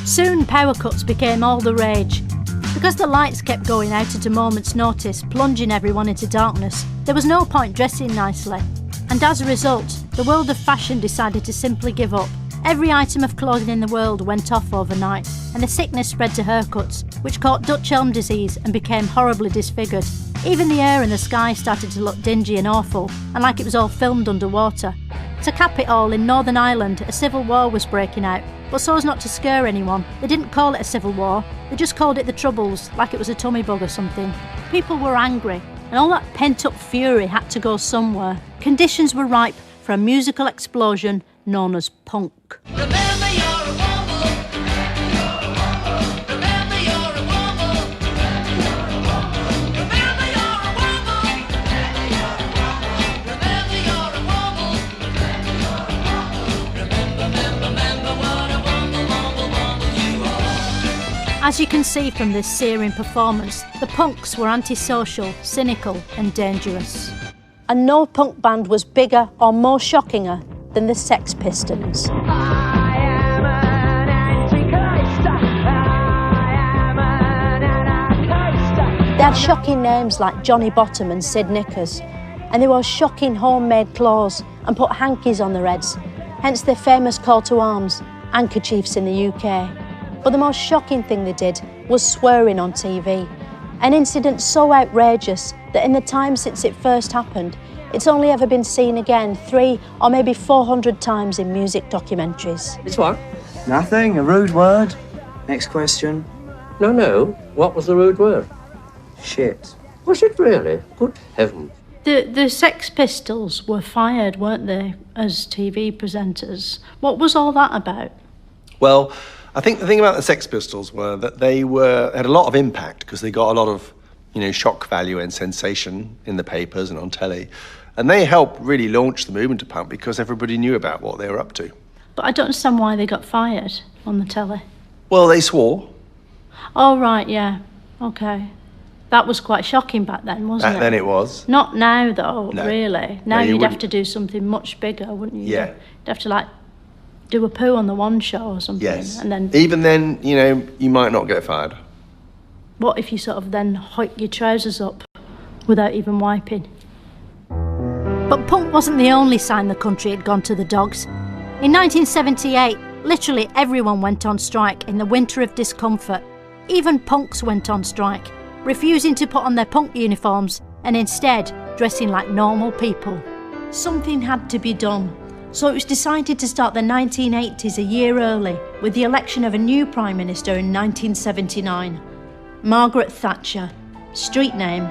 Soon power cuts became all the rage. Because the lights kept going out at a moment's notice, plunging everyone into darkness, there was no point dressing nicely. And as a result, the world of fashion decided to simply give up. Every item of clothing in the world went off overnight, and the sickness spread to haircuts, which caught Dutch elm disease and became horribly disfigured. Even the air in the sky started to look dingy and awful, and like it was all filmed underwater. To cap it all, in Northern Ireland, a civil war was breaking out, but so as not to scare anyone, they didn't call it a civil war, they just called it the Troubles, like it was a tummy bug or something. People were angry, and all that pent-up fury had to go somewhere. Conditions were ripe for a musical explosion known as punk. Remember you're a womble. Remember you're a womble. Remember you're a womble. Remember you're a womble. Remember what a womble you are. As you can see from this searing performance, the punks were antisocial, cynical and dangerous. And no punk band was bigger or more shockinger than the Sex Pistols. I am an anti-coaster. I am an anarchoaster. They had shocking names like Johnny Bottom and Sid Knickers, and they wore shocking homemade clothes and put hankies on their heads, hence their famous call to arms, handkerchiefs in the UK. But the most shocking thing they did was swearing on TV, an incident so outrageous that in the time since it first happened, it's only ever been seen again 300 or maybe 400 times in music documentaries. It's what? Nothing, a rude word. Next question. No. What was the rude word? Shit. Was it really? Good heavens. The Sex Pistols were fired, weren't they, as TV presenters? What was all that about? Well, I think the thing about the Sex Pistols were that they had a lot of impact because they got a lot of, shock value and sensation in the papers and on telly. And they helped really launch the movement of punk because everybody knew about what they were up to. But I don't understand why they got fired on the telly. Well, they swore. Oh, right, yeah. OK. That was quite shocking back then, wasn't it? Back then it was. Not now, though, No. really. Now you you'd have wouldn't. to do something much bigger, wouldn't you? Yeah. You'd have to, do a poo on the one show or something. Yes. And then, Even then, you might not get fired. what if you sort of then hike your trousers up without even wiping? But punk wasn't the only sign the country had gone to the dogs. In 1978, literally everyone went on strike in the winter of discomfort. Even punks went on strike, refusing to put on their punk uniforms and instead dressing like normal people. Something had to be done, so it was decided to start the 1980s a year early with the election of a new Prime Minister in 1979. Margaret Thatcher, street name